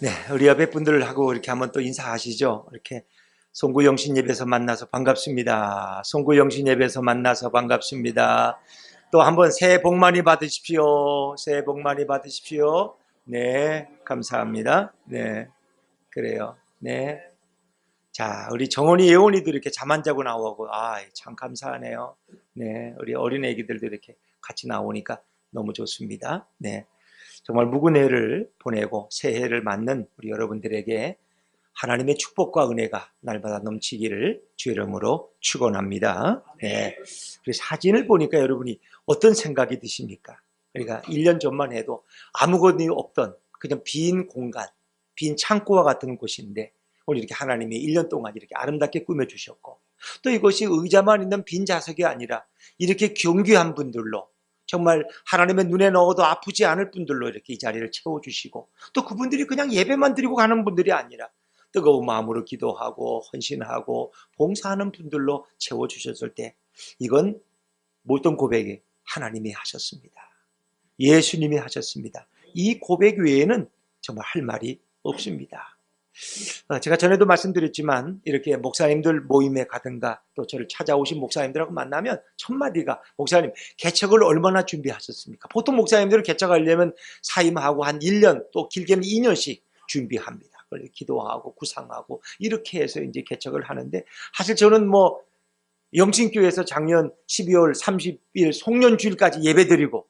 네, 우리 옆에 분들하고 이렇게 한번 또 인사하시죠. 이렇게 송구영신 예배에서 만나서 반갑습니다. 송구영신 예배에서 만나서 반갑습니다. 또 한번 새해 복 많이 받으십시오. 새해 복 많이 받으십시오. 네, 감사합니다. 네, 그래요. 네. 자, 우리 정원이 예원이도 이렇게 잠 안 자고 나오고, 참 감사하네요. 네, 우리 어린 애기들도 이렇게 같이 나오니까 너무 좋습니다. 네. 정말 묵은 해를 보내고 새해를 맞는 우리 여러분들에게 하나님의 축복과 은혜가 날마다 넘치기를 주의 이름으로 축원합니다. 네. 그래서 사진을 보니까 여러분이 어떤 생각이 드십니까? 그러니까 1년 전만 해도 아무것도 없던 그냥 빈 공간, 빈 창고와 같은 곳인데 오늘 이렇게 하나님이 1년 동안 이렇게 아름답게 꾸며주셨고 또 이것이 의자만 있는 빈 좌석이 아니라 이렇게 경귀한 분들로 정말 하나님의 눈에 넣어도 아프지 않을 분들로 이렇게 이 자리를 채워주시고 또 그분들이 그냥 예배만 드리고 가는 분들이 아니라 뜨거운 마음으로 기도하고 헌신하고 봉사하는 분들로 채워주셨을 때 이건 모든 고백이 하나님이 하셨습니다. 예수님이 하셨습니다. 이 고백 외에는 정말 할 말이 없습니다. 제가 전에도 말씀드렸지만 이렇게 목사님들 모임에 가든가 또 저를 찾아오신 목사님들하고 만나면 첫 마디가 목사님 개척을 얼마나 준비하셨습니까? 보통 목사님들은 개척하려면 사임하고 한 1년 또 길게는 2년씩 준비합니다. 그래서 기도하고 구상하고 이렇게 해서 이제 개척을 하는데 사실 저는 영신교회에서 작년 12월 30일 송년주일까지 예배드리고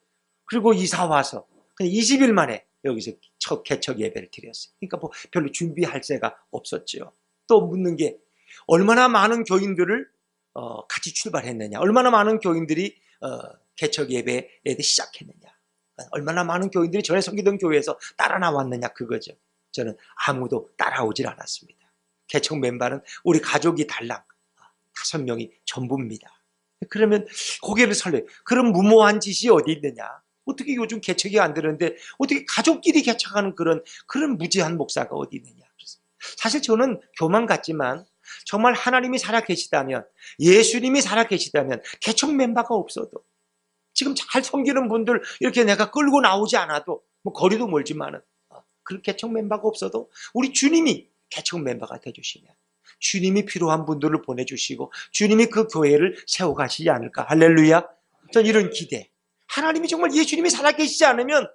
그리고 이사 와서 그냥 20일 만에 여기서 첫 개척 예배를 드렸어요. 그러니까 별로 준비할 새가 없었죠. 또 묻는 게 얼마나 많은 교인들을 같이 출발했느냐, 얼마나 많은 교인들이 개척 예배에 시작했느냐, 얼마나 많은 교인들이 전에 섬기던 교회에서 따라 나왔느냐 그거죠. 저는 아무도 따라오질 않았습니다. 개척 멤버는 우리 가족이 달랑 5명이 전부입니다. 그러면 고개를 설레요. 그런 무모한 짓이 어디 있느냐? 어떻게 요즘 개척이 안 되는데 어떻게 가족끼리 개척하는 그런 무지한 목사가 어디 있느냐. 사실 저는 교만 같지만 정말 하나님이 살아계시다면 예수님이 살아계시다면 개척 멤버가 없어도 지금 잘 섬기는 분들 이렇게 내가 끌고 나오지 않아도 거리도 멀지만은 그런 개척 멤버가 없어도 우리 주님이 개척 멤버가 되주시면 주님이 필요한 분들을 보내주시고 주님이 그 교회를 세워가시지 않을까. 할렐루야. 전 이런 기대. 하나님이 정말 예수님이 살아계시지 않으면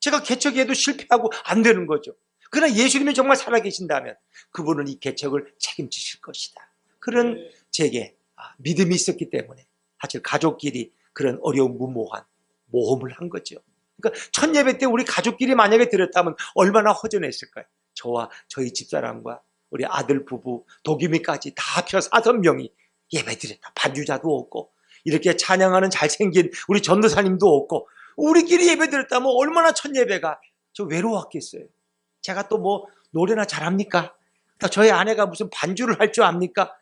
제가 개척해도 실패하고 안 되는 거죠. 그러나 예수님이 정말 살아계신다면 그분은 이 개척을 책임지실 것이다. 그런 제게 믿음이 있었기 때문에 사실 가족끼리 그런 어려운 무모한 모험을 한 거죠. 그러니까 첫 예배 때 우리 가족끼리 만약에 드렸다면 얼마나 허전했을까요? 저와 저희 집사람과 우리 아들 부부 도겸이까지 다 합쳐 5명이 예배 드렸다. 반주자도 없고 이렇게 찬양하는 잘생긴 우리 전도사님도 없고 우리끼리 예배 드렸다면 얼마나 첫 예배가 저 외로웠겠어요. 제가 또 노래나 잘합니까? 저희 아내가 무슨 반주를 할 줄 압니까?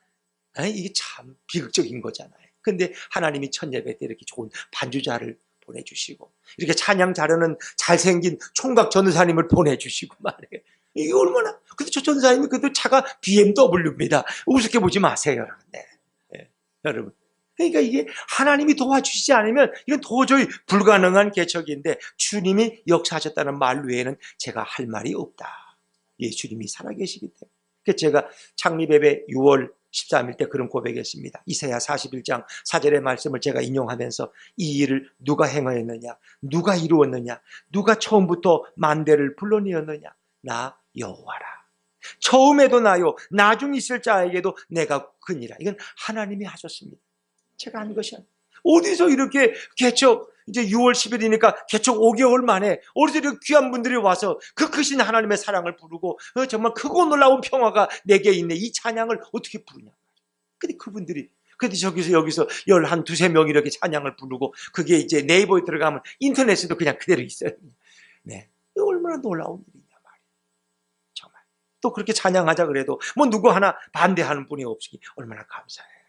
이게 참 비극적인 거잖아요. 근데 하나님이 첫 예배 때 이렇게 좋은 반주자를 보내주시고 이렇게 찬양 잘하는 잘생긴 총각 전도사님을 보내주시고 말이에요. 이게 얼마나. 근데 저 전도사님이 그래도 차가 BMW입니다. 우습게 보지 마세요. 여러분. 네. 여러분. 그러니까 이게 하나님이 도와주시지 않으면 이건 도저히 불가능한 개척인데 주님이 역사하셨다는 말 외에는 제가 할 말이 없다. 예수님이 살아계시기 때문에. 그래서 제가 창립예배 6월 13일 때 그런 고백했습니다. 이사야 41장 4절의 말씀을 제가 인용하면서 이 일을 누가 행하였느냐, 누가 이루었느냐, 누가 처음부터 만대를 불러내었느냐, 나 여호와라. 처음에도 나요, 나중 있을 자에게도 내가 그니라. 이건 하나님이 하셨습니다. 제가 한 것이 아니에요. 어디서 이렇게 개척 이제 6월 10일이니까 개척 5개월 만에 어디서 이렇게 귀한 분들이 와서 그 크신 하나님의 사랑을 부르고 정말 크고 놀라운 평화가 내게 있네. 이 찬양을 어떻게 부르냐. 근데 그분들이 근데 저기서 여기서 11, 2~3명 이렇게 찬양을 부르고 그게 이제 네이버에 들어가면 인터넷에도 그냥 그대로 있어요. 네, 이거 얼마나 놀라운 일이냐 말이에요. 정말 또 그렇게 찬양하자 그래도 누구 하나 반대하는 분이 없으니 얼마나 감사해요.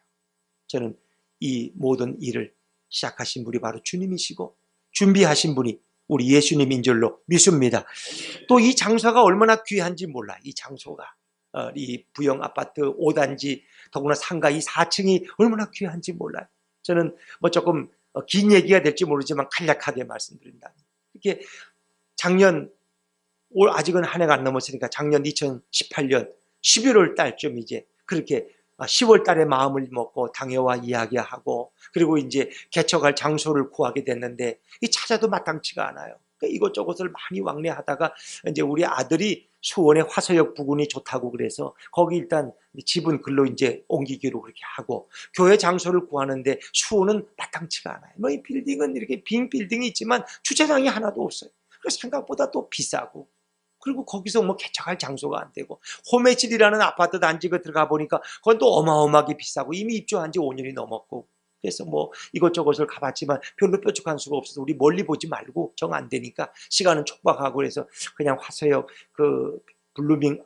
저는 이 모든 일을 시작하신 분이 바로 주님이시고 준비하신 분이 우리 예수님인 줄로 믿습니다. 또 이 장소가 얼마나 귀한지 몰라. 이 장소가 이 부영 아파트 5단지 더구나 상가 이 4층이 얼마나 귀한지 몰라요. 저는 조금 긴 얘기가 될지 모르지만 간략하게 말씀드린다. 이렇게 작년 올 아직은 한 해가 안 넘었으니까 작년 2018년 11월 달쯤 이제 그렇게 10월 달에 마음을 먹고 당회와 이야기하고 그리고 이제 개척할 장소를 구하게 됐는데 이 찾아도 마땅치가 않아요. 그러니까 이것저것을 많이 왕래하다가 이제 우리 아들이 수원의 화서역 부근이 좋다고 그래서 거기 일단 집은 글로 이제 옮기기로 그렇게 하고 교회 장소를 구하는데 수원은 마땅치가 않아요. 뭐 이 빌딩은 이렇게 빈 빌딩이 있지만 주차장이 하나도 없어요. 그래서 생각보다 또 비싸고 그리고 거기서 뭐 개척할 장소가 안 되고 호메질이라는 아파트 단지가 들어가 보니까 그건 또 어마어마하게 비싸고 이미 입주한 지 5년이 넘었고 그래서 뭐 이것저것을 가봤지만 별로 뾰족한 수가 없어서 우리 멀리 보지 말고 정 안 되니까 시간은 촉박하고 그래서 그냥 화서역 그 블루밍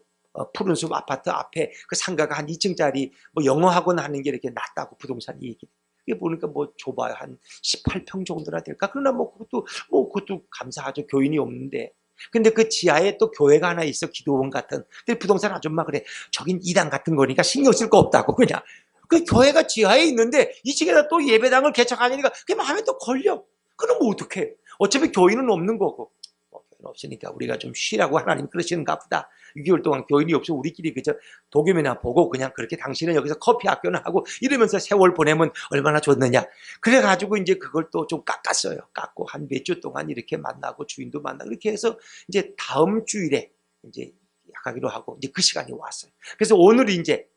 푸른숲 아파트 앞에 그 상가가 한 2층짜리 뭐 영어학원 하는 게 이렇게 낫다고 부동산 얘기. 이게 보니까 뭐 좁아요. 한 18평 정도나 될까? 그러나 뭐 그것도 감사하죠. 교인이 없는데. 근데 그 지하에 또 교회가 하나 있어. 기도원 같은. 근데 부동산 아줌마 그래. 저긴 이단 같은 거니까 신경 쓸 거 없다고 그냥. 그 교회가 지하에 있는데 2층에다 또 예배당을 개척하니까 그게 마음에 또 걸려. 그럼 뭐 어떡해. 어차피 교인은 없는 거고. 뭐 교인 없으니까 우리가 좀 쉬라고 하나님 그러시는가 보다. 6개월 동안 교인이 없어 우리끼리 그저 도겸이나 보고 그냥 그렇게 당신은 여기서 커피 학교나 하고 이러면서 세월 보내면 얼마나 좋느냐. 그래가지고 이제 그걸 또 좀 깎았어요. 깎고 한 몇 주 동안 이렇게 만나고 주인도 만나고 이렇게 해서 이제 다음 주일에 이제 가기로 하고 이제 그 시간이 왔어요. 그래서 오늘 이제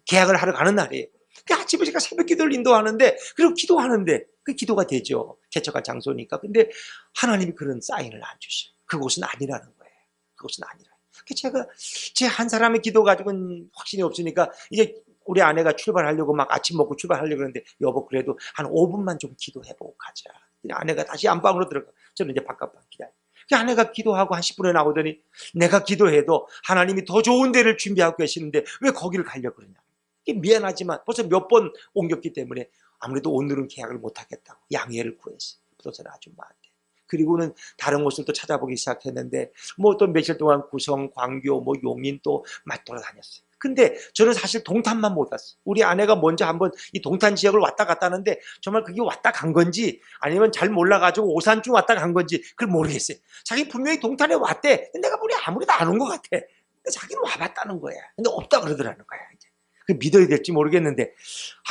계약을 하러 가는 날이에요. 아침에 제가 새벽 기도를 인도하는데 그리고 기도하는데 그 기도가 되죠. 개척할 장소니까. 근데 하나님이 그런 사인을 안 주셔요. 그곳은 아니라는 거예요. 그곳은 아니라. 제가 제 한 사람의 기도 가지고는 확신이 없으니까 이제 우리 아내가 출발하려고 막 아침 먹고 출발하려고 그러는데 여보 그래도 한 5분만 좀 기도해보고 가자. 아내가 다시 안방으로 들어가. 저는 이제 바깥방 기다려. 아내가 기도하고 한 10분에 나오더니 내가 기도해도 하나님이 더 좋은 데를 준비하고 계시는데 왜 거기를 가려고 그러냐. 미안하지만 벌써 몇 번 옮겼기 때문에 아무래도 오늘은 계약을 못하겠다고 양해를 구했어요. 부동산 아줌마한테. 그리고는 다른 곳을 또 찾아보기 시작했는데 뭐 또 며칠 동안 구성, 광교, 뭐 용인 또 막 돌아다녔어요. 근데 저는 사실 동탄만 못 왔어요. 우리 아내가 먼저 한번 이 동탄 지역을 왔다 갔다 하는데 정말 그게 왔다 간 건지 아니면 잘 몰라가지고 오산쯤 왔다 간 건지 그걸 모르겠어요. 자기 분명히 동탄에 왔대. 내가 보니 아무래도 안 온 것 같아. 자기는 와봤다는 거야. 근데 없다 그러더라는 거야. 이제. 그 믿어야 될지 모르겠는데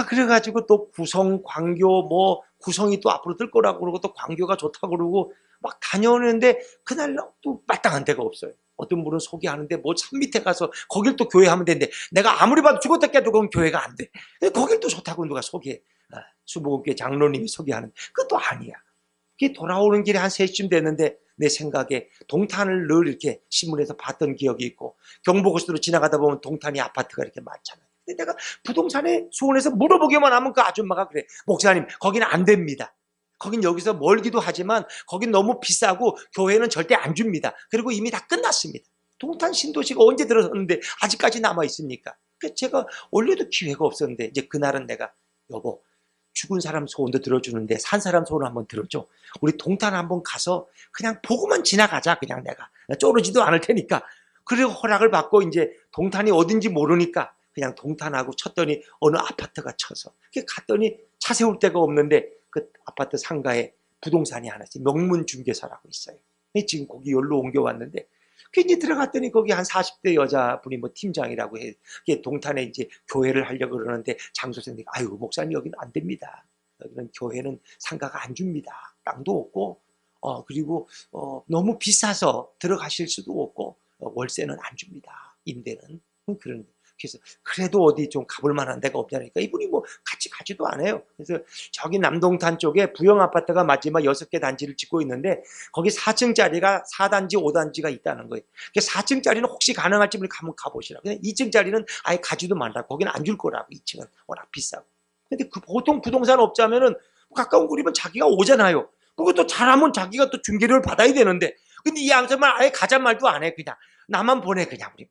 그래가지고 또 구성, 광교 뭐 구성이 또 앞으로 뜰 거라고 그러고 또 광교가 좋다고 그러고 막 다녀오는데 그날 또 마땅한 데가 없어요. 어떤 분은 소개하는데 뭐 산 밑에 가서 거길 또 교회 하면 되는데 내가 아무리 봐도 죽었다 깨도 그건 교회가 안 돼. 거길 또 좋다고 누가 소개해. 수복음교회 장로님이 소개하는 그것도 아니야. 그게 돌아오는 길에 한 3시쯤 됐는데 내 생각에 동탄을 늘 이렇게 신문에서 봤던 기억이 있고 경부고속도로 지나가다 보면 동탄이 아파트가 이렇게 많잖아요. 근데 내가 부동산에 수원에서 물어보기만 하면 그 아줌마가 그래. 목사님 거기는 안 됩니다. 거긴 여기서 멀기도 하지만 거긴 너무 비싸고 교회는 절대 안 줍니다. 그리고 이미 다 끝났습니다. 동탄 신도시가 언제 들어섰는데 아직까지 남아 있습니까? 그래서 제가 원래도 기회가 없었는데 이제 그날은 내가 여보 죽은 사람 소원도 들어주는데 산 사람 소원 한번 들어줘. 우리 동탄 한번 가서 그냥 보고만 지나가자. 그냥 내가 쪼르지도 않을 테니까. 그리고 허락을 받고 이제 동탄이 어딘지 모르니까 그냥 동탄하고 쳤더니 어느 아파트가 쳐서 갔더니 차 세울 데가 없는데 그 아파트 상가에 부동산이 하나 있어요. 명문중개사라고 있어요. 지금 거기 열로 옮겨왔는데 이제 들어갔더니 거기 한 40대 여자분이 뭐 팀장이라고 해. 동탄에 이제 교회를 하려고 그러는데 장소생들이 아유 목사님 여기는 안 됩니다. 여기는 교회는 상가가 안 줍니다. 땅도 없고 그리고 너무 비싸서 들어가실 수도 없고 월세는 안 줍니다. 임대는 그런. 그래서 그래도 어디 좀 가볼 만한 데가 없냐니까 이분이 뭐 같이 가지도 않아요. 그래서 저기 남동탄 쪽에 부영 아파트가 마지막 6개 단지를 짓고 있는데 거기 4층짜리가 4단지 5단지가 있다는 거예요. 4층짜리는 혹시 가능할지 한번 가보시라고. 그냥 2층짜리는 아예 가지도 말라고. 거기는 안 줄 거라고. 2층은 워낙 비싸고. 근데 그 보통 부동산 업자면은 가까운 거리면 자기가 오잖아요. 그것도 잘하면 자기가 또 중개료를 받아야 되는데 근데 이 양반만 아예 가자 말도 안 해. 그냥 나만 보내 그냥 우리만.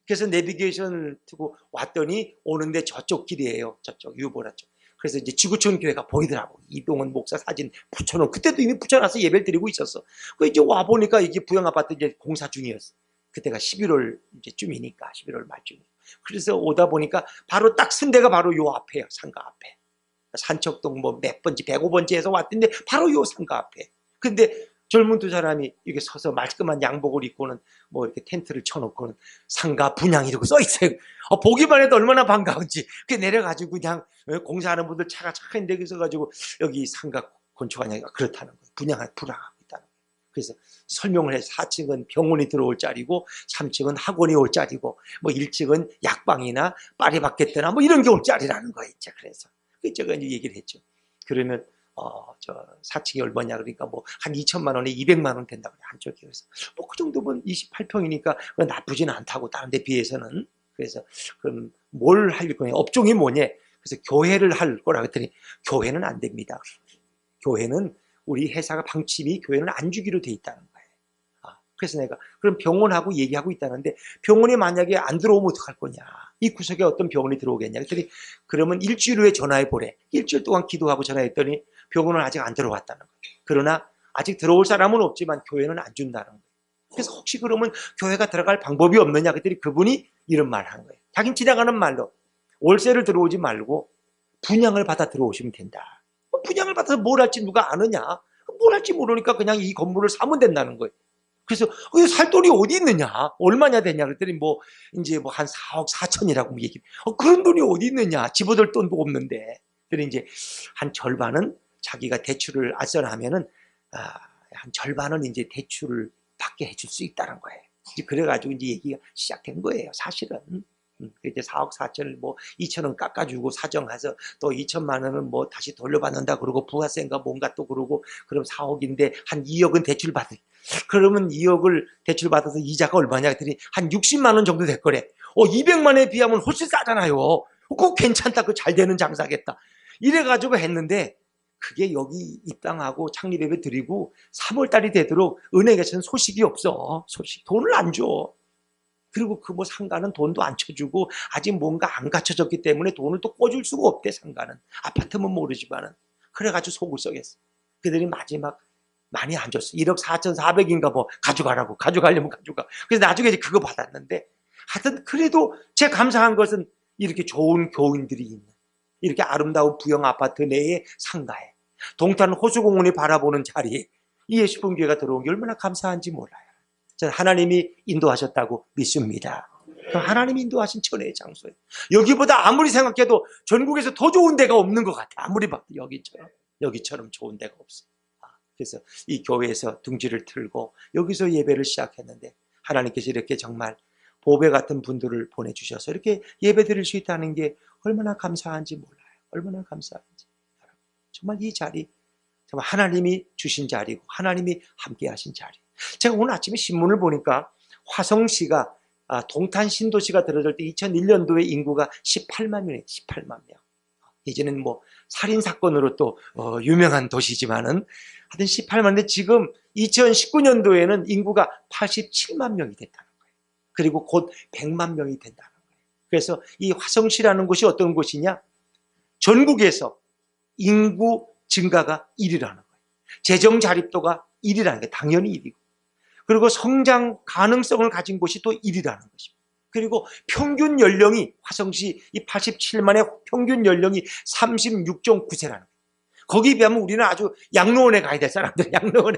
그래서 내비게이션을 두고 왔더니 오는데 저쪽 길이에요. 저쪽 유보라 쪽. 그래서 이제 지구촌 교회가 보이더라고. 이동원 목사 사진 붙여놓은. 그때도 이미 붙여놔서 예배를 드리고 있었어. 그 이제 와 보니까 이게 부영 아파트 이제 공사 중이었어. 그때가 11월 이제쯤이니까 11월 말쯤. 그래서 오다 보니까 바로 딱 쓴 데가 바로 요 앞에요. 상가 앞에. 산척동 뭐 몇 번지 105번지에서 왔던데 바로 요 상가 앞에. 근데 젊은 두 사람이 이렇게 서서 말끔한 양복을 입고는 뭐 이렇게 텐트를 쳐놓고는 상가 분양 이러고 써 있어요. 보기만 해도 얼마나 반가운지. 그 내려가지고 그냥 공사하는 분들 차가 있는데 거기서 가지고 여기 상가 건축하냐가 그렇다는 거예요. 분양하고 있다는 거예요. 그래서 설명을 해서 4층은 병원이 들어올 자리고 3층은 학원이 올 자리고 뭐 1층은 약방이나 파리바게뜨나 뭐 이런 게 올 자리라는 거예요. 그래서 제가 이제 얘기를 했죠. 그러면 저 4층이 얼마냐 그러니까 뭐 한 2천만 원에 200만 원 된다고 그래 한쪽에. 그래서 뭐 그 정도면 28평이니까 나쁘지는 않다고 다른 데 비해서는. 그래서 그럼 뭘 할 거냐, 업종이 뭐냐. 그래서 교회를 할 거라 그랬더니 교회는 안 됩니다. 교회는 우리 회사가 방침이 교회는 안 주기로 돼 있다는 거예요. 그래서 내가 그럼 병원하고 얘기하고 있다는데 병원이 만약에 안 들어오면 어떡할 거냐. 이 구석에 어떤 병원이 들어오겠냐. 그랬더니 그러면 일주일 후에 전화해 보래. 일주일 동안 기도하고 전화했더니 병원은 아직 안 들어왔다는 거예요. 그러나 아직 들어올 사람은 없지만 교회는 안 준다는 거예요. 그래서 혹시 그러면 교회가 들어갈 방법이 없느냐 그랬더니 그분이 이런 말을 한 거예요. 자기는 지나가는 말로 월세를 들어오지 말고 분양을 받아 들어오시면 된다. 분양을 받아서 뭘 할지 누가 아느냐. 뭘 할지 모르니까 그냥 이 건물을 사면 된다는 거예요. 그래서 살 돈이 어디 있느냐, 얼마냐 되냐 그랬더니 뭐 이제 뭐 한 4억 4천이라고 얘기. 그런 돈이 어디 있느냐, 집어들 돈도 없는데. 그래 이제 한 절반은 자기가 대출을 알선하면은 한 절반은 이제 대출을 받게 해줄 수 있다는 거예요. 이제 그래가지고 이제 얘기가 시작된 거예요, 사실은. 이제 4억 4천을 뭐 2천원 깎아주고 사정해서 또 2천만 원은 뭐 다시 돌려받는다 그러고 부가세인가 뭔가 또 그러고 그럼 4억인데 한 2억은 대출 받을. 그러면 2억을 대출 받아서 이자가 얼마냐 했더니 한 60만 원 정도 될 거래. 200만 원에 비하면 훨씬 싸잖아요. 그거 괜찮다. 그거 잘 되는 장사겠다. 이래가지고 했는데 그게 여기 입당하고 창립예배 드리고 3월 달이 되도록 은행에서는 소식이 없어. 돈을 안 줘. 그리고 그 뭐 상가는 돈도 안 쳐주고 아직 뭔가 안 갖춰졌기 때문에 돈을 또 꿔줄 수가 없대. 상가는 아파트면 모르지만은. 그래가지고 속을 썩였어. 그들이 마지막 많이 안 줬어. 1억 4,400인가 뭐 가져가라고. 가져가려면 가져가. 그래서 나중에 이제 그거 받았는데 하여튼 그래도 제가 감사한 것은 이렇게 좋은 교인들이 있는 이렇게 아름다운 부영 아파트 내에 상가에 동탄 호수공원이 바라보는 자리에 이 예수분교회가 들어온 게 얼마나 감사한지 몰라요. 저는 하나님이 인도하셨다고 믿습니다. 하나님이 인도하신 천혜의 장소예요. 여기보다 아무리 생각해도 전국에서 더 좋은 데가 없는 것 같아요. 아무리 봐도 여기처럼 좋은 데가 없어요. 그래서 이 교회에서 둥지를 틀고 여기서 예배를 시작했는데 하나님께서 이렇게 정말 보배 같은 분들을 보내주셔서 이렇게 예배 드릴 수 있다는 게 얼마나 감사한지 몰라요. 얼마나 감사한지. 정말 이 자리 정말 하나님이 주신 자리고 하나님이 함께 하신 자리. 제가 오늘 아침에 신문을 보니까 화성시가 동탄 신도시가 들어설 때 2001년도에 인구가 18만 명이에요. 18만 명. 이제는 뭐 살인사건으로 또 유명한 도시지만은 하여튼 18만인데 지금 2019년도에는 인구가 87만 명이 됐다는 거예요. 그리고 곧 100만 명이 된다는 거예요. 그래서 이 화성시라는 곳이 어떤 곳이냐? 전국에서 인구 증가가 1위라는 거예요. 재정 자립도가 1위라는 게 당연히 1위고. 그리고 성장 가능성을 가진 곳이 또 1위라는 것입니다. 그리고 평균 연령이 화성시 이 87만의 평균 연령이 36.9세라는 거예요. 거기에 비하면 우리는 아주 양로원에 가야 될 사람들, 양로원에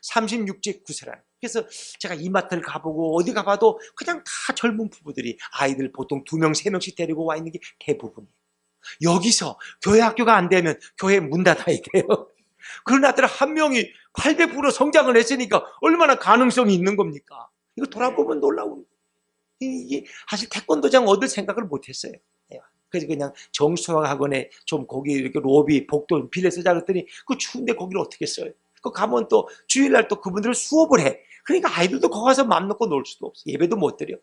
36.9세라는 거예요. 그래서 제가 이마트를 가보고 어디 가봐도 그냥 다 젊은 부부들이 아이들 보통 2명, 3명씩 데리고 와 있는 게 대부분이에요. 여기서 교회 학교가 안 되면 교회 문 닫아야 돼요. 그런 아들 한 명이 800% 성장을 했으니까 얼마나 가능성이 있는 겁니까? 이거 돌아보면 놀라운 거예요. 이게 사실 태권도장 얻을 생각을 못했어요. 그래서 그냥 정수학 학원에 좀 거기 이렇게 로비, 복도 빌려 쓰자 그랬더니 그 추운데 거기를 어떻게 써요? 그 가면 또 주일날 또 그분들은 수업을 해. 그러니까 아이들도 거기 가서 맘 놓고 놀 수도 없어. 예배도 못 드려.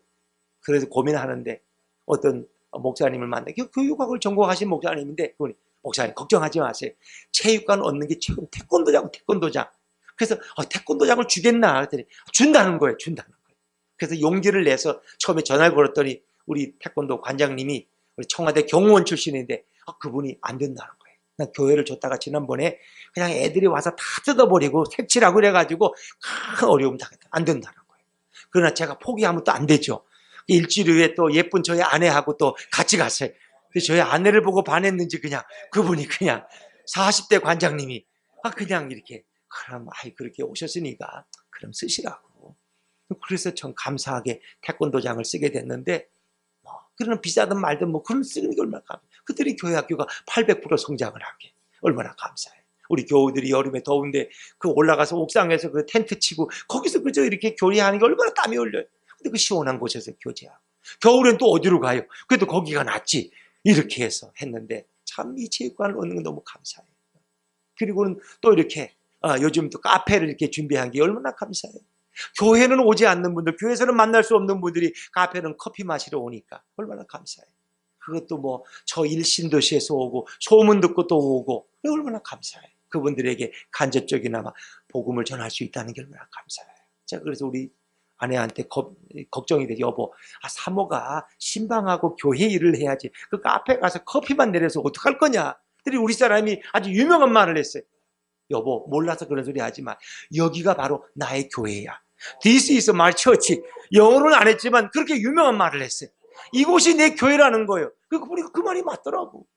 그래서 고민하는데 어떤 목사님을 만나. 교육학을 전공하신 목사님인데 그분이 목사님 걱정하지 마세요. 체육관 얻는 게 최고. 태권도장. 그래서 태권도장을 주겠나 그랬더니 준다는 거예요. 그래서 용기를 내서 처음에 전화를 걸었더니 우리 태권도 관장님이 우리 청와대 경호원 출신인데 그분이 안 된다는 거예요. 난 교회를 줬다가 지난번에 그냥 애들이 와서 다 뜯어버리고 색칠하고 그래가지고 큰 어려움 당했다. 안 된다는 거예요. 그러나 제가 포기하면 또 안 되죠. 일주일 후에 또 예쁜 저희 아내하고 또 같이 갔어요. 그래서 저희 아내를 보고 반했는지 그냥 그분이 그냥 40대 관장님이 그냥 이렇게 그럼 그렇게 오셨으니까 그럼 쓰시라고. 그래서 전 감사하게 태권도장을 쓰게 됐는데 그러는 비싸든 말든 뭐 그런 쓰는 게 얼마나 감사해요. 그들이 교회 학교가 800% 성장을 하게 얼마나 감사해요. 우리 교우들이 여름에 더운데 그 올라가서 옥상에서 그 텐트 치고 거기서 그저 이렇게 교제하는 게 얼마나 땀이 흘려요. 근데 그 시원한 곳에서 교제하고 겨울엔 또 어디로 가요? 그래도 거기가 낫지. 이렇게 해서 했는데 참 이 체육관을 얻는 건 너무 감사해요. 그리고는 또 이렇게 요즘 또 카페를 이렇게 준비한 게 얼마나 감사해요. 교회는 오지 않는 분들, 교회에서는 만날 수 없는 분들이 카페는 커피 마시러 오니까 얼마나 감사해요. 그것도 뭐 저 일신도시에서 오고 소문 듣고 또 오고 얼마나 감사해요. 그분들에게 간접적이나마 복음을 전할 수 있다는 게 얼마나 감사해요. 제가 그래서 우리 아내한테 걱정이 돼. 여보, 사모가 신방하고 교회 일을 해야지. 그 카페 가서 커피만 내려서 어떡할 거냐. 그랬더니 우리 사람이 아주 유명한 말을 했어요. 여보, 몰라서 그런 소리 하지 마. 여기가 바로 나의 교회야. This is my church. 영어로는 안 했지만 그렇게 유명한 말을 했어요. 이곳이 내 교회라는 거예요. 보니까 그 말이 맞더라고.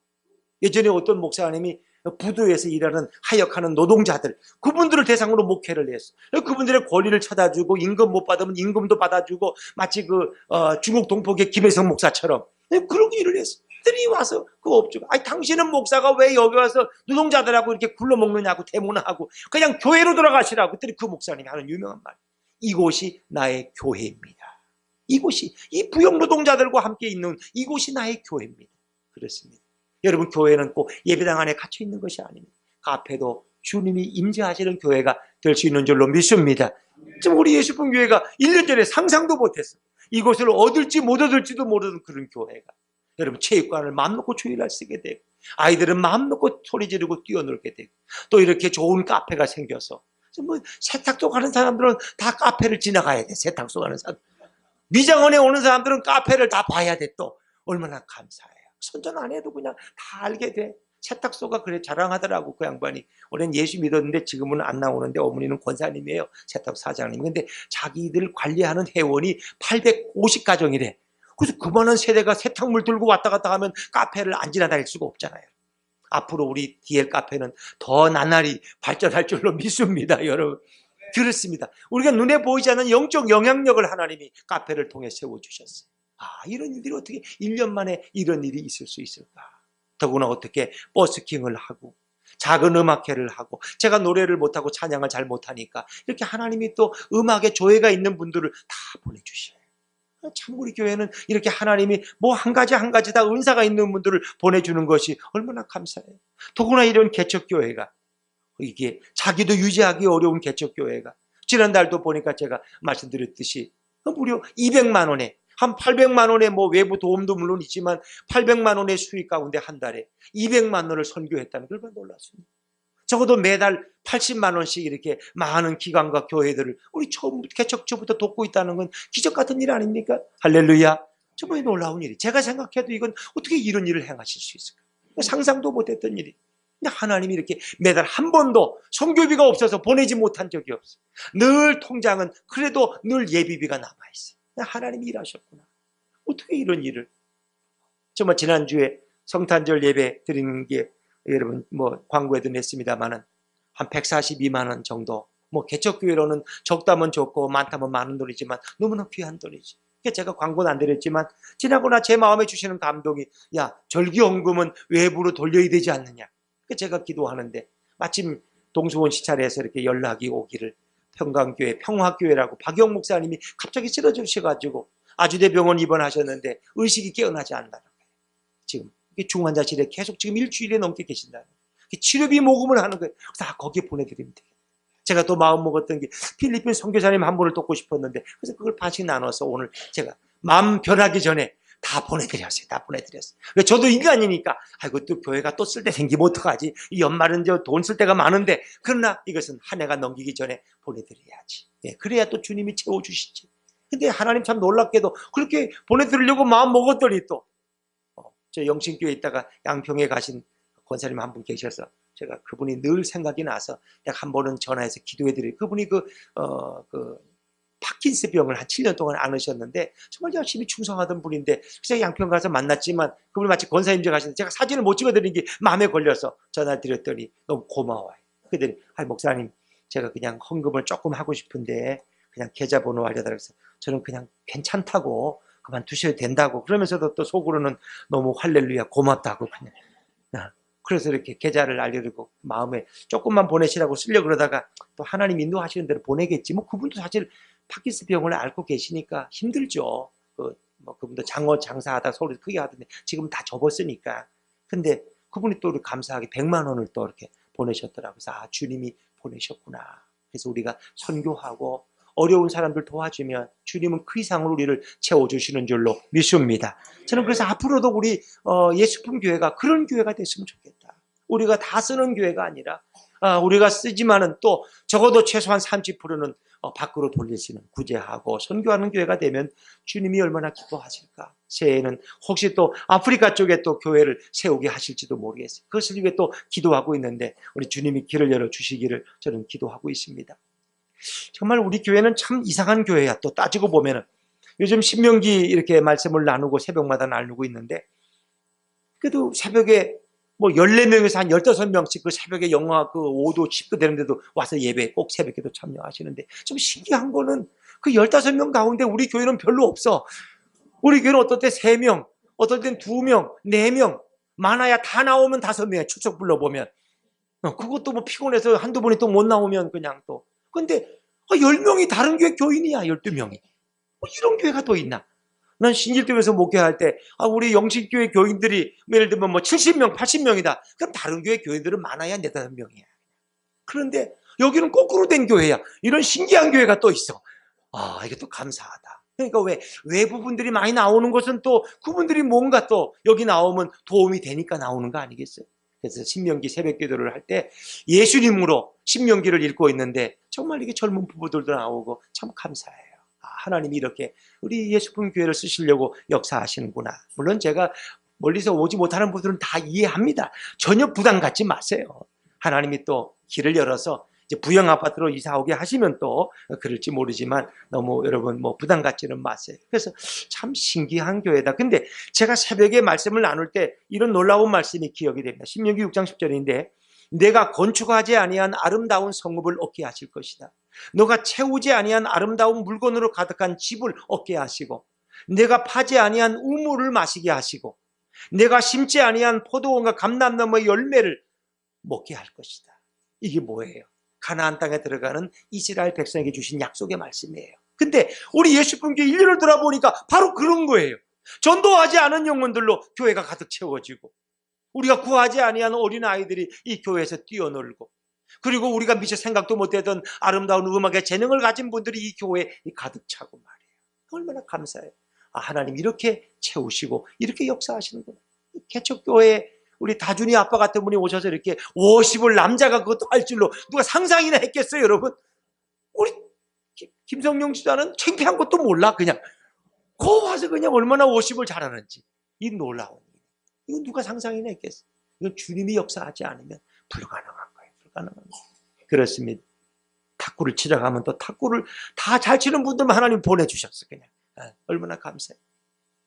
예전에 어떤 목사님이 부두에서 일하는 하역하는 노동자들, 그분들을 대상으로 목회를 했어. 그분들의 권리를 찾아주고 임금 못 받으면 임금도 받아주고 마치 중국 동포계 김혜성 목사처럼 그런 일을 했어. 들이 와서 그 업주가 당신은 목사가 왜 여기 와서 노동자들하고 이렇게 굴러먹느냐고 대문하고 그냥 교회로 돌아가시라고 그랬더니 그 목사님이 하는 유명한 말, 이곳이 나의 교회입니다. 이곳이 이 부역 노동자들과 함께 있는 이곳이 나의 교회입니다. 그렇습니다. 여러분, 교회는 꼭 예배당 안에 갇혀 있는 것이 아닙니다. 카페도 주님이 임재하시는 교회가 될 수 있는 줄로 믿습니다. 지금 우리 예수품 교회가 1년 전에 상상도 못했어요. 이곳을 얻을지 못 얻을지도 모르는 그런 교회가. 여러분, 체육관을 마음 놓고 주일날 쓰게 되고 아이들은 마음 놓고 소리 지르고 뛰어놀게 되고 또 이렇게 좋은 카페가 생겨서 뭐 세탁소 가는 사람들은 다 카페를 지나가야 돼. 세탁소 가는 사람, 미장원에 오는 사람들은 카페를 다 봐야 돼. 또 얼마나 감사해요. 선전 안 해도 그냥 다 알게 돼. 세탁소가 그래 자랑하더라고. 그 양반이 올해는 예수 믿었는데 지금은 안 나오는데 어머니는 권사님이에요. 세탁소 사장님. 근데 자기들 관리하는 회원이 850가정이래. 그래서 그만한 세대가 세탁물 들고 왔다 갔다 하면 카페를 안 지나다닐 수가 없잖아요. 앞으로 우리 DL 카페는 더 나날이 발전할 줄로 믿습니다, 여러분. 그렇습니다. 우리가 눈에 보이지 않는 영적 영향력을 하나님이 카페를 통해 세워주셨어요. 이런 일들이 어떻게 1년 만에 이런 일이 있을 수 있을까? 더구나 어떻게 버스킹을 하고 작은 음악회를 하고 제가 노래를 못하고 찬양을 잘 못하니까 이렇게 하나님이 또 음악에 조예가 있는 분들을 다 보내주셔요. 참 우리 교회는 이렇게 하나님이 뭐 한 가지 한 가지 다 은사가 있는 분들을 보내주는 것이 얼마나 감사해요. 더구나 이런 개척교회가 이게 자기도 유지하기 어려운 개척교회가 지난달도 보니까 제가 말씀드렸듯이 무려 200만 원에 한 800만 원의 뭐 외부 도움도 물론 있지만 800만 원의 수익 가운데 한 달에 200만 원을 선교했다는 걸 놀랐습니다. 적어도 매달 80만 원씩 이렇게 많은 기관과 교회들을 우리 처음 개척처부터 돕고 있다는 건 기적 같은 일 아닙니까? 할렐루야. 정말 놀라운 일이. 제가 생각해도 이건 어떻게 이런 일을 행하실 수 있을까? 상상도 못했던 일이. 근데 하나님이 이렇게 매달 한 번도 선교비가 없어서 보내지 못한 적이 없어요. 늘 통장은 그래도 늘 예비비가 남아있어요. 하나님이 일하셨구나. 어떻게 이런 일을. 정말 지난주에 성탄절 예배 드리는 게 여러분 뭐 광고에도 냈습니다만은 한 142만 원 정도. 뭐 개척교회로는 적다면 적고 많다면 많은 돈이지만 너무나 귀한 돈이지. 제가 광고는 안 드렸지만 지나고나 제 마음에 주시는 감동이 야, 절기헌금은 외부로 돌려야 되지 않느냐. 제가 기도하는데 마침 동수원 시찰에서 이렇게 연락이 오기를 평강교회 평화교회라고 박영 목사님이 갑자기 쓰러지셔가지고 아주대병원 입원하셨는데 의식이 깨어나지 않는다는 거예요. 지금 중환자실에 계속 지금 일주일에 넘게 계신다는 거예요. 치료비 모금을 하는 거예요. 그래서 거기에 보내드리면 돼요. 제가 또 마음 먹었던 게 필리핀 선교사님 한 분을 돕고 싶었는데 그래서 그걸 반씩 나눠서 오늘 제가 마음 변하기 전에 다 보내드렸어요. 다 보내드렸어요. 저도 인간이니까 또 교회가 또 쓸 때 생기면 어떡하지? 이 연말은 돈 쓸 때가 많은데 그러나 이것은 한 해가 넘기기 전에 보내드려야지. 그래야 또 주님이 채워주시지. 근데 하나님 참 놀랍게도 그렇게 보내드리려고 마음 먹었더니 또 저 영신교회에 있다가 양평에 가신 권사님 한 분 계셔서 제가 그분이 늘 생각이 나서 내가 한 번은 전화해서 기도해드려요. 그분이 파킨스 병을 한 7년 동안 앓으셨는데 정말 열심히 충성하던 분인데 그래서 양평 가서 만났지만 그분이 마치 권사님들 가시는데 제가 사진을 못 찍어드린 게 마음에 걸려서 전화 드렸더니 너무 고마워요. 그랬더니 목사님 제가 그냥 헌금을 조금 하고 싶은데 그냥 계좌번호 알려달라고 해서 저는 그냥 괜찮다고 그만두셔도 된다고 그러면서도 또 속으로는 너무 할렐루야 고맙다고 그냥 그래서 이렇게 계좌를 알려드리고 마음에 조금만 보내시라고 쓰려고 그러다가 또 하나님 인도하시는 대로 보내겠지. 뭐 그분도 사실 파킨슨 병을 앓고 계시니까 힘들죠. 뭐 그분도 장사하다 서울에서 크게 하던데 지금 다 접었으니까. 근데 그분이 또 감사하게 100만 원을 또 이렇게 보내셨더라고요. 그래서 주님이 보내셨구나. 그래서 우리가 선교하고 어려운 사람들 도와주면 주님은 그 이상으로 우리를 채워주시는 줄로 믿습니다. 저는 그래서 앞으로도 우리 예수품 교회가 그런 교회가 됐으면 좋겠다. 우리가 다 쓰는 교회가 아니라 우리가 쓰지만은 또 적어도 최소한 30%는 밖으로 돌리시는 구제하고 선교하는 교회가 되면 주님이 얼마나 기뻐하실까. 새해에는 혹시 또 아프리카 쪽에 또 교회를 세우게 하실지도 모르겠어요. 그것을 위해 또 기도하고 있는데 우리 주님이 길을 열어주시기를 저는 기도하고 있습니다. 정말 우리 교회는 참 이상한 교회야. 또 따지고 보면은 요즘 신명기 이렇게 말씀을 나누고 새벽마다 나누고 있는데 그래도 새벽에 뭐 14명에서 한 15명씩 그 새벽에 영하 그 5도 10도 되는데도 와서 예배에 꼭 새벽에도 참여하시는데 좀 신기한 거는 그 15명 가운데 우리 교회는 별로 없어. 우리 교회는 어떨 때 3명, 어떨 땐 2명, 4명, 많아야 다 나오면 5명에 축적 불러보면 그것도 뭐 피곤해서 한두 번이 또 못 나오면 그냥 또 근데 10명이 다른 교회 교인이야. 12명이 뭐 이런 교회가 또 있나. 난 신길교회에서 목회할 때 우리 영신교회 교인들이 예를 들면 뭐 70명, 80명이다. 그럼 다른 교회 교인들은 많아야 4-5명이야. 그런데 여기는 거꾸로 된 교회야. 이런 신기한 교회가 또 있어. 이게 또 감사하다. 그러니까 왜 외부분들이 많이 나오는 것은 또 그분들이 뭔가 또 여기 나오면 도움이 되니까 나오는 거 아니겠어요? 그래서 신명기 새벽 기도를 할 때 예수님으로 신명기를 읽고 있는데 정말 이게 젊은 부부들도 나오고 참 감사해요. 하나님이 이렇게 우리 예수품 교회를 쓰시려고 역사하시는구나. 물론 제가 멀리서 오지 못하는 분들은 다 이해합니다. 전혀 부담 갖지 마세요. 하나님이 또 길을 열어서 이제 부영 아파트로 이사 오게 하시면 또 그럴지 모르지만 너무 여러분 뭐 부담 갖지는 마세요. 그래서 참 신기한 교회다. 근데 제가 새벽에 말씀을 나눌 때 이런 놀라운 말씀이 기억이 됩니다. 신명기 6장 10절인데 내가 건축하지 아니한 아름다운 성읍을 얻게 하실 것이다. 너가 채우지 아니한 아름다운 물건으로 가득한 집을 얻게 하시고 내가 파지 아니한 우물을 마시게 하시고 내가 심지 아니한 포도원과 감람나무의 열매를 먹게 할 것이다. 이게 뭐예요? 가나안 땅에 들어가는 이스라엘 백성에게 주신 약속의 말씀이에요. 근데 우리 예수님께 인류를 돌아보니까 바로 그런 거예요. 전도하지 않은 영혼들로 교회가 가득 채워지고 우리가 구하지 아니한 어린아이들이 이 교회에서 뛰어놀고 그리고 우리가 미처 생각도 못했던 아름다운 음악의 재능을 가진 분들이 이 교회에 가득 차고 말이에요. 얼마나 감사해요. 하나님 이렇게 채우시고 이렇게 역사하시는구나. 개척교회에 우리 다준이 아빠 같은 분이 오셔서 이렇게 워십을 남자가 그것도 할 줄로 누가 상상이나 했겠어요, 여러분? 우리 김성령 지사는 창피한 것도 몰라. 그냥 거 와서 그냥 얼마나 워십을 잘하는지. 이 놀라운 일. 이건 누가 상상이나 했겠어요? 이건 주님이 역사하지 않으면 불가능한 거예요. 불가능한 거예요. 그렇습니다. 탁구를 치러 가면 또 탁구를 다 잘 치는 분들만 하나님 보내주셨어. 그냥 얼마나 감사해요.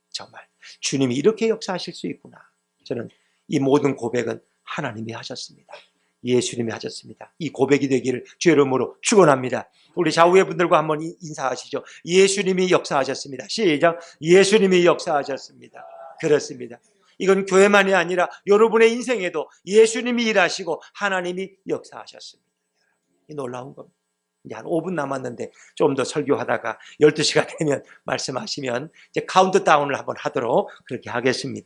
정말 주님이 이렇게 역사하실 수 있구나. 저는 이 모든 고백은 하나님이 하셨습니다. 예수님이 하셨습니다. 이 고백이 되기를 주의 이름으로 축원합니다. 우리 좌우의 분들과 한번 인사하시죠. 예수님이 역사하셨습니다. 시작. 예수님이 역사하셨습니다. 그렇습니다. 이건 교회만이 아니라 여러분의 인생에도 예수님이 일하시고 하나님이 역사하셨습니다. 이 놀라운 겁니다. 이제 한 5분 남았는데 좀 더 설교하다가 12시가 되면 말씀하시면 이제 카운트다운을 한번 하도록 그렇게 하겠습니다.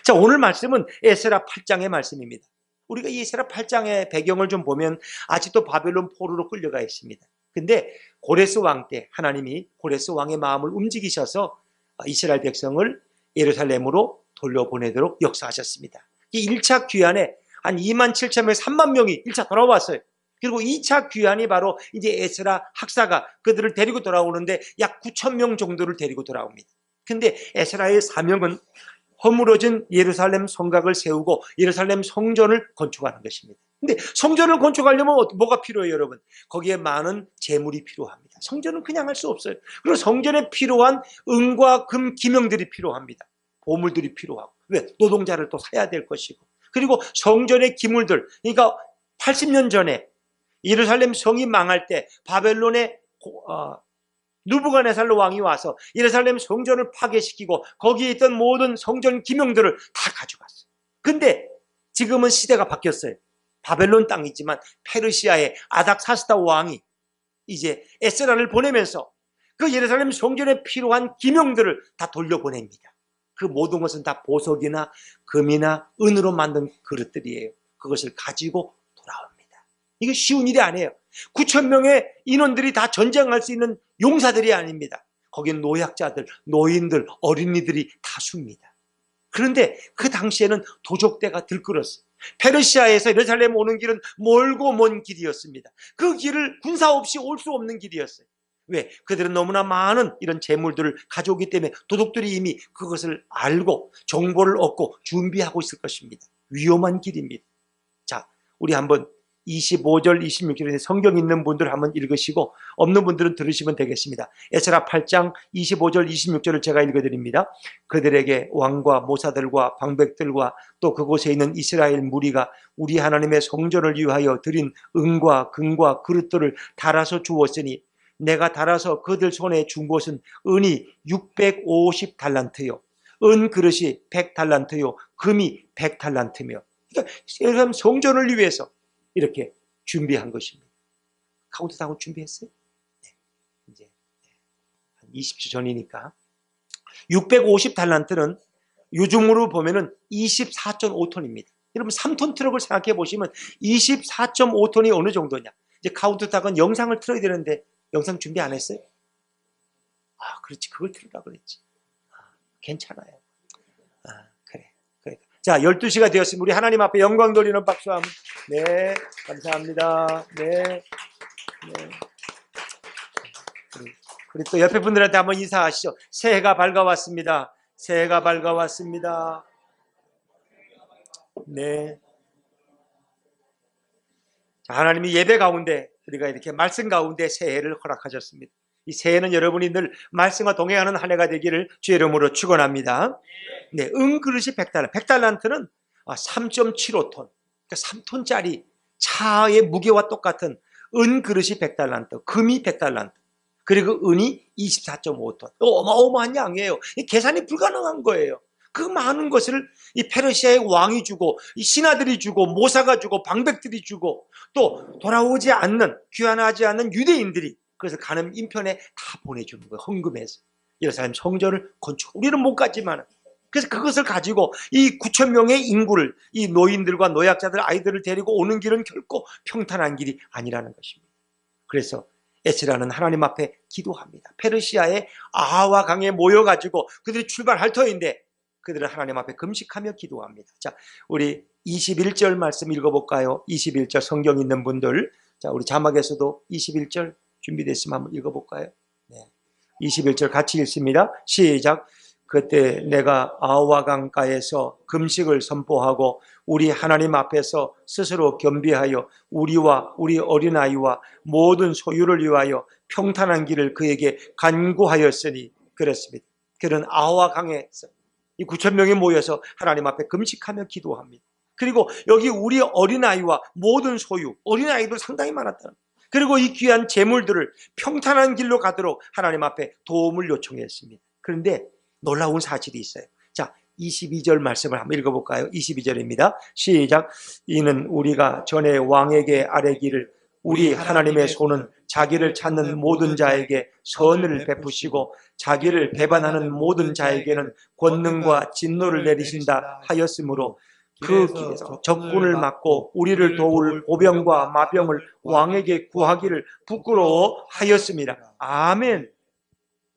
자, 오늘 말씀은 에스라 8장의 말씀입니다. 우리가 이 에스라 8장의 배경을 좀 보면 아직도 바벨론 포로로 끌려가 있습니다. 근데 고레스 왕 때 하나님이 고레스 왕의 마음을 움직이셔서 이스라엘 백성을 예루살렘으로 돌려보내도록 역사하셨습니다. 이 1차 귀환에 한 2만 7천 명, 3만 명이 1차 돌아왔어요. 그리고 2차 귀환이 바로 이제 에스라 학사가 그들을 데리고 돌아오는데 약 9천 명 정도를 데리고 돌아옵니다. 근데 에스라의 사명은 허물어진 예루살렘 성곽을 세우고 예루살렘 성전을 건축하는 것입니다. 근데 성전을 건축하려면 뭐가 필요해요, 여러분? 거기에 많은 재물이 필요합니다. 성전은 그냥 할 수 없어요. 그리고 성전에 필요한 은과 금 기명들이 필요합니다. 보물들이 필요하고. 왜? 노동자를 또 사야 될 것이고. 그리고 성전의 기물들, 그러니까 80년 전에 예루살렘 성이 망할 때 바벨론의 느부갓네살 왕이 와서 예루살렘 성전을 파괴시키고 거기에 있던 모든 성전 기명들을 다 가져갔어요. 근데 지금은 시대가 바뀌었어요. 바벨론 땅이지만 페르시아의 아닥사스다 왕이 이제 에스라를 보내면서 그 예루살렘 성전에 필요한 기명들을 다 돌려보냅니다. 그 모든 것은 다 보석이나 금이나 은으로 만든 그릇들이에요. 그것을 가지고 돌아옵니다. 이게 쉬운 일이 아니에요. 9천 명의 인원들이 다 전쟁할 수 있는 용사들이 아닙니다. 거긴 노약자들, 노인들, 어린이들이 다수입니다. 그런데 그 당시에는 도적대가 들끓었어요. 페르시아에서 예루살렘 오는 길은 멀고 먼 길이었습니다. 그 길을 군사 없이 올 수 없는 길이었어요. 왜? 그들은 너무나 많은 이런 재물들을 가져오기 때문에 도둑들이 이미 그것을 알고 정보를 얻고 준비하고 있을 것입니다. 위험한 길입니다. 자, 우리 한번 25절, 26절에 성경 있는 분들 한번 읽으시고 없는 분들은 들으시면 되겠습니다. 에스라 8장 25절, 26절을 제가 읽어드립니다. 그들에게 왕과 모사들과 방백들과 또 그곳에 있는 이스라엘 무리가 우리 하나님의 성전을 위하여 드린 은과 금과 그릇들을 달아서 주었으니 내가 달아서 그들 손에 준 것은 은이 650달란트요 은 그릇이 100달란트요 금이 100달란트며 그러니까 성전을 위해서 이렇게 준비한 것입니다. 카운트다운 준비했어요? 네. 이제 한 20초 전이니까 650달란트는 요즘으로 보면은 24.5톤입니다. 여러분 3톤 트럭을 생각해 보시면 24.5톤이 어느 정도냐? 이제 카운트다운 영상을 틀어야 되는데 영상 준비 안 했어요? 아, 그렇지. 그걸 틀으라고 그랬지. 괜찮아요. 그래. 자, 12시가 되었으면 우리 하나님 앞에 영광 돌리는 박수 한번. 네, 감사합니다. 네. 우리 또 옆에 분들한테 한번 인사하시죠. 새해가 밝아왔습니다. 새해가 밝아왔습니다. 네. 자, 하나님이 예배 가운데 우리가 이렇게 말씀 가운데 새해를 허락하셨습니다. 이 새해는 여러분이 늘 말씀과 동행하는 한 해가 되기를 주의 이름으로 축원합니다. 네, 은그릇이 100달란트. 100달란트는 3.75톤. 그러니까 3톤짜리 차의 무게와 똑같은 은그릇이 100달란트, 금이 100달란트. 그리고 은이 24.5톤. 어마어마한 양이에요. 계산이 불가능한 거예요. 그 많은 것을 이 페르시아의 왕이 주고 이 신하들이 주고 모사가 주고 방백들이 주고 또 돌아오지 않는 귀환하지 않는 유대인들이 그래서 가는 인편에 다 보내주는 거예요. 헌금해서 예루살렘 성전을 건축. 우리는 못 갔지만 그래서 그것을 가지고 이 9천 명의 인구를 이 노인들과 노약자들 아이들을 데리고 오는 길은 결코 평탄한 길이 아니라는 것입니다. 그래서 에스라는 하나님 앞에 기도합니다. 페르시아의 아하와 강에 모여가지고 그들이 출발할 터인데 그들은 하나님 앞에 금식하며 기도합니다. 자, 우리 21절 말씀 읽어볼까요? 21절 성경 있는 분들. 자, 우리 자막에서도 21절 준비됐으면 한번 읽어볼까요? 네. 21절 같이 읽습니다. 시작. 그때 내가 아하와 강가에서 금식을 선포하고 우리 하나님 앞에서 스스로 겸비하여 우리와 우리 어린아이와 모든 소유를 위하여 평탄한 길을 그에게 간구하였으니 그랬습니다. 그는 아하와 강에서 이 9천 명이 모여서 하나님 앞에 금식하며 기도합니다. 그리고 여기 우리 어린아이와 모든 소유, 어린아이도 상당히 많았다. 그리고 이 귀한 재물들을 평탄한 길로 가도록 하나님 앞에 도움을 요청했습니다. 그런데 놀라운 사실이 있어요. 자, 22절 말씀을 한번 읽어볼까요? 22절입니다. 시작. 이는 우리가 전에 왕에게 아뢰기를 우리 하나님의 손은 자기를 찾는 모든 자에게 선을 베푸시고 자기를 배반하는 모든 자에게는 권능과 진노를 내리신다 하였으므로 그 길에서 적군을 막고 우리를 도울 보병과 마병을 왕에게 구하기를 부끄러워하였습니다. 아멘.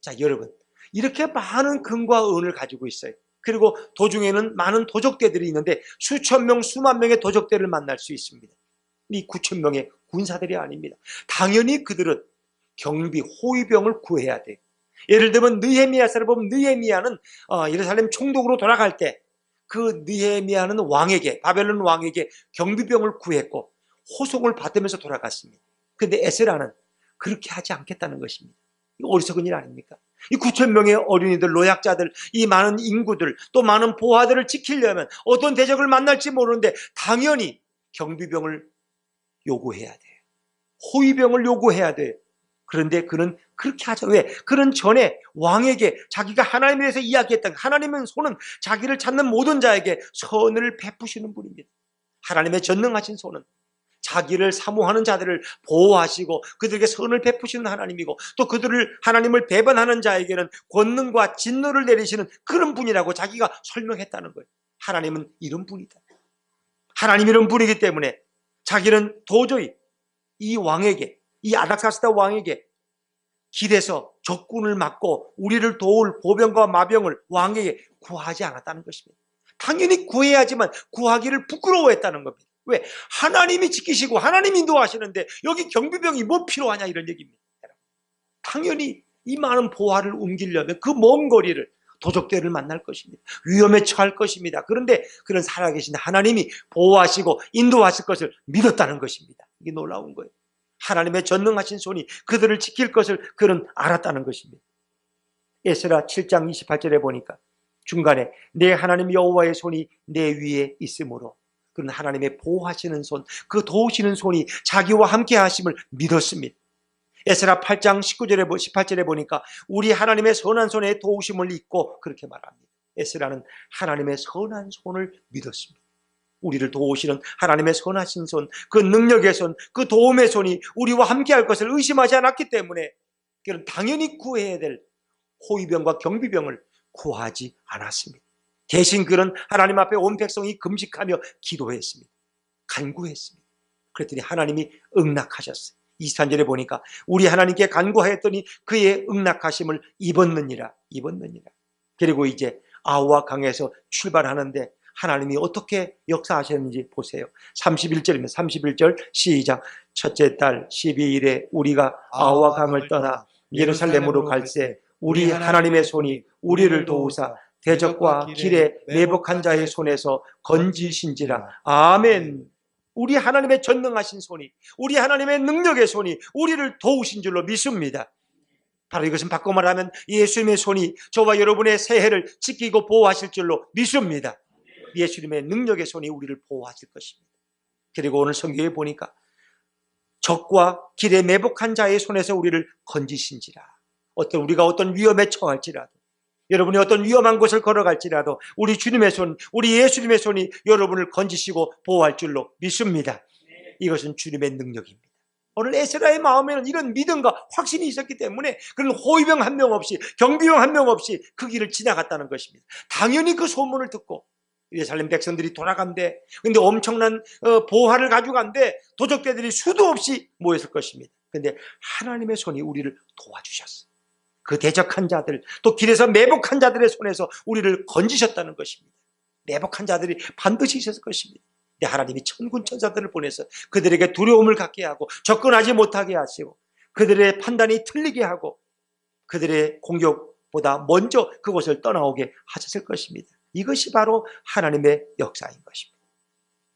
자, 여러분, 이렇게 많은 금과 은을 가지고 있어요. 그리고 도중에는 많은 도적대들이 있는데 수천 명, 수만 명의 도적대를 만날 수 있습니다. 이 9천 명의 군사들이 아닙니다. 당연히 그들은 경비, 호위병을 구해야 돼요. 예를 들면 느헤미야서를 보면 느헤미야는 예루살렘 총독으로 돌아갈 때 그 느헤미야는 왕에게, 바벨론 왕에게 경비병을 구했고 호송을 받으면서 돌아갔습니다. 그런데 에스라는 그렇게 하지 않겠다는 것입니다. 이거 어리석은 일 아닙니까? 이 9천 명의 어린이들, 노약자들, 이 많은 인구들, 또 많은 보화들을 지키려면 어떤 대적을 만날지 모르는데 당연히 경비병을 요구해야 돼요. 호위병을 요구해야 돼. 그런데 그는 그렇게 하죠. 왜? 그는 전에 왕에게 자기가 하나님에 대해서 이야기했던, 하나님은 손은 자기를 찾는 모든 자에게 선을 베푸시는 분입니다. 하나님의 전능하신 손은 자기를 사모하는 자들을 보호하시고 그들에게 선을 베푸시는 하나님이고, 또 그들을, 하나님을 배반하는 자에게는 권능과 진노를 내리시는 그런 분이라고 자기가 설명했다는 거예요. 하나님은 이런 분이다. 하나님 이런 분이기 때문에 자기는 도저히 이 왕에게, 이 아닥사스다 왕에게 길에서 적군을 막고 우리를 도울 보병과 마병을 왕에게 구하지 않았다는 것입니다. 당연히 구해야지만 구하기를 부끄러워했다는 겁니다. 왜? 하나님이 지키시고 하나님이 인도하시는데 여기 경비병이 뭐 필요하냐, 이런 얘기입니다. 당연히 이 많은 보화를 옮기려면 그 먼 거리를, 도적대를 만날 것입니다. 위험에 처할 것입니다. 그런데 그런 살아계신 하나님이 보호하시고 인도하실 것을 믿었다는 것입니다. 이게 놀라운 거예요. 하나님의 전능하신 손이 그들을 지킬 것을 그는 알았다는 것입니다. 에스라 7장 28절에 보니까 중간에 내 하나님 여호와의 손이 내 위에 있으므로, 그는 하나님의 보호하시는 손, 그 도우시는 손이 자기와 함께 하심을 믿었습니다. 에스라 8장 19절에 18절에 보니까 우리 하나님의 선한 손에 도우심을 잊고 그렇게 말합니다. 에스라는 하나님의 선한 손을 믿었습니다. 우리를 도우시는 하나님의 선하신 손, 그 능력의 손, 그 도움의 손이 우리와 함께 할 것을 의심하지 않았기 때문에 그는 당연히 구해야 될 호위병과 경비병을 구하지 않았습니다. 대신 그는 하나님 앞에 온 백성이 금식하며 기도했습니다. 간구했습니다. 그랬더니 하나님이 응낙하셨어요. 23절에 보니까 우리 하나님께 간구하였더니 그의 응낙하심을 입었느니라. 그리고 이제 아우와 강에서 출발하는데 하나님이 어떻게 역사하셨는지 보세요. 31절입니다. 31절 시작. 첫째 달 12일에 우리가 아우와 강을 떠나 예루살렘으로 갈새 우리 하나님의 손이 우리를 도우사 대적과 길에 매복한 자의 손에서 건지신지라. 아멘. 우리 하나님의 전능하신 손이, 우리 하나님의 능력의 손이 우리를 도우신 줄로 믿습니다. 바로 이것은 바꿔 말하면 예수님의 손이 저와 여러분의 새해를 지키고 보호하실 줄로 믿습니다. 예수님의 능력의 손이 우리를 보호하실 것입니다. 그리고 오늘 성경에 보니까 적과 길에 매복한 자의 손에서 우리를 건지신지라. 우리가 어떤 위험에 처할지라도, 여러분이 어떤 위험한 곳을 걸어갈지라도 우리 주님의 손, 우리 예수님의 손이 여러분을 건지시고 보호할 줄로 믿습니다. 이것은 주님의 능력입니다. 오늘 에스라의 마음에는 이런 믿음과 확신이 있었기 때문에 그는 호위병 한 명 없이, 경비병 한 명 없이 그 길을 지나갔다는 것입니다. 당연히 그 소문을 듣고 예루살렘 백성들이 돌아간대. 근데 엄청난 보화를 가져간대. 도적대들이 수도 없이 모였을 것입니다. 근데 하나님의 손이 우리를 도와주셨어요. 그 대적한 자들, 또 길에서 매복한 자들의 손에서 우리를 건지셨다는 것입니다. 매복한 자들이 반드시 있었을 것입니다. 근데 하나님이 천군 천사들을 보내서 그들에게 두려움을 갖게 하고 접근하지 못하게 하시고 그들의 판단이 틀리게 하고 그들의 공격보다 먼저 그곳을 떠나오게 하셨을 것입니다. 이것이 바로 하나님의 역사인 것입니다.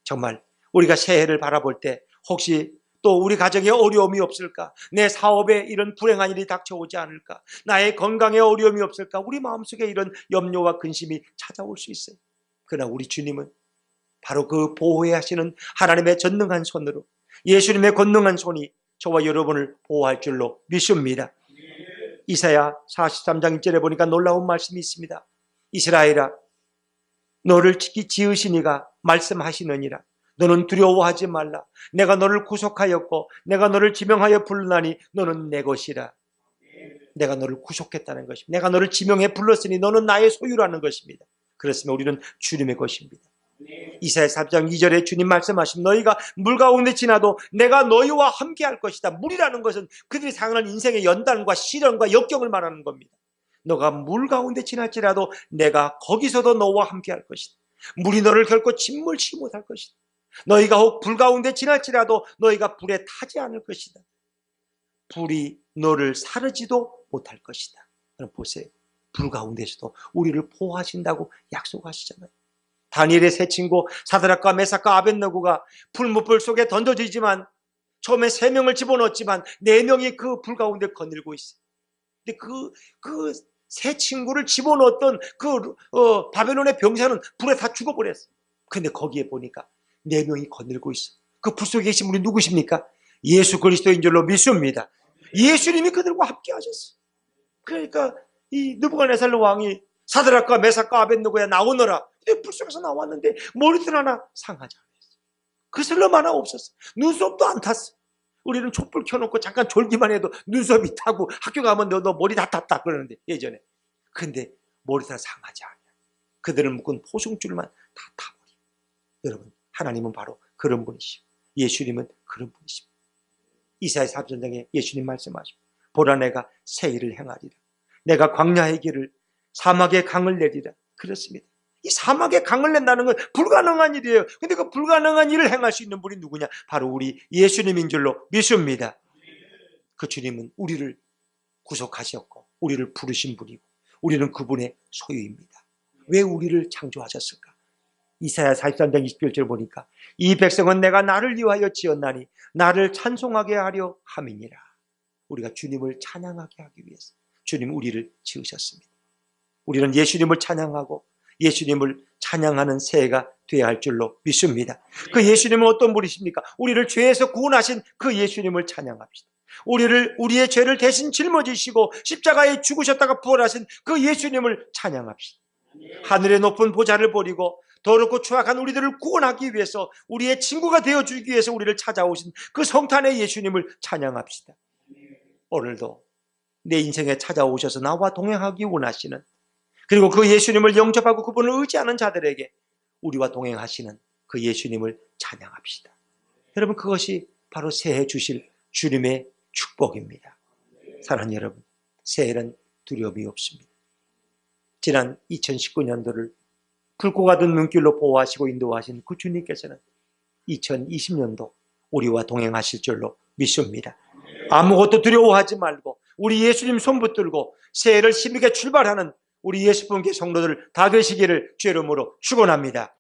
정말 우리가 새해를 바라볼 때 혹시 또 우리 가정에 어려움이 없을까? 내 사업에 이런 불행한 일이 닥쳐오지 않을까? 나의 건강에 어려움이 없을까? 우리 마음속에 이런 염려와 근심이 찾아올 수 있어요. 그러나 우리 주님은 바로 그 보호해야 하시는 하나님의 전능한 손으로, 예수님의 권능한 손이 저와 여러분을 보호할 줄로 믿습니다. 이사야 43장 1절에 보니까 놀라운 말씀이 있습니다. 이스라엘아, 너를 지으신 이가 말씀하시느니라. 너는 두려워하지 말라. 내가 너를 구속하였고 내가 너를 지명하여 부르나니 너는 내 것이라. 내가 너를 구속했다는 것입니다. 내가 너를 지명해 불렀으니 너는 나의 소유라는 것입니다. 그렇으면 우리는 주님의 것입니다. 이사야 3장 2절에 주님 말씀하신 너희가 물 가운데 지나도 내가 너희와 함께 할 것이다. 물이라는 것은 그들이 당하는 인생의 연단과 시련과 역경을 말하는 겁니다. 너가 물 가운데 지날지라도 내가 거기서도 너와 함께 할 것이다. 물이 너를 결코 침몰치 못할 것이다. 너희가 혹 불 가운데 지날지라도 너희가 불에 타지 않을 것이다. 불이 너를 사르지도 못할 것이다. 여러분 보세요. 불 가운데서도 우리를 보호하신다고 약속하시잖아요. 다니엘의 세 친구 사드락과 메삭과 아벳느고가 풀무불 속에 던져지지만 처음에 3명을 집어넣었지만 4명이 그 불 가운데 거닐고 있어요. 근데 그 세 친구를 집어넣었던 바벨론의 병사는 불에 다 죽어버렸어요. 근데 거기에 보니까 4명이 거닐고 있어. 그 불 속에 계신 분이 누구십니까? 예수 그리스도인 줄로 믿습니다. 예수님이 그들과 함께 하셨어요. 그러니까 이 느부갓네살 왕이 사드락과 메삭과 아벳느고야 나오너라. 근데 불 속에서 나왔는데 머리털 하나 상하지 않았어요. 그슬럼 하나 없었어요. 눈썹도 안 탔어요. 우리는 촛불 켜놓고 잠깐 졸기만 해도 눈썹이 타고 학교 가면 너 머리 다 탔다 그러는데 예전에. 근데 머리털 상하지 않아요. 그들을 묶은 포승줄만 다 타버려요. 여러분, 하나님은 바로 그런 분이시고 예수님은 그런 분이십니다. 이사야 40장에 예수님 말씀하시고 보라 내가 새 일을 행하리라. 내가 광야의 길을 사막의 강을 내리라. 그렇습니다. 이 사막의 강을 낸다는 건 불가능한 일이에요. 근데 그 불가능한 일을 행할 수 있는 분이 누구냐? 바로 우리 예수님인 줄로 믿습니다. 그 주님은 우리를 구속하셨고 우리를 부르신 분이고 우리는 그분의 소유입니다. 왜 우리를 창조하셨을까? 이사야 43장 21절 보니까 이 백성은 내가 나를 위하여 지었나니 나를 찬송하게 하려 함이니라. 우리가 주님을 찬양하게 하기 위해서 주님 우리를 지으셨습니다. 우리는 예수님을 찬양하고 예수님을 찬양하는 새해가 되어야 할 줄로 믿습니다. 그 예수님은 어떤 분이십니까? 우리를 죄에서 구원하신 그 예수님을 찬양합시다. 우리의 죄를 대신 짊어지시고 십자가에 죽으셨다가 부활하신 그 예수님을 찬양합시다. 하늘의 높은 보좌를 버리고 더럽고 추악한 우리들을 구원하기 위해서 우리의 친구가 되어주기 위해서 우리를 찾아오신 그 성탄의 예수님을 찬양합시다. 오늘도 내 인생에 찾아오셔서 나와 동행하기 원하시는 그리고 그 예수님을 영접하고 그분을 의지하는 자들에게 우리와 동행하시는 그 예수님을 찬양합시다. 여러분, 그것이 바로 새해 주실 주님의 축복입니다. 사랑하는 여러분, 새해는 두려움이 없습니다. 지난 2019년도를 붉고 가던 눈길로 보호하시고 인도하신 그 주님께서는 2020년도 우리와 동행하실 줄로 믿습니다. 아무것도 두려워하지 말고 우리 예수님 손 붙들고 새해를 힘있게 출발하는 우리 예수분께 성도들 다 되시기를 주의 이름으로 축원합니다.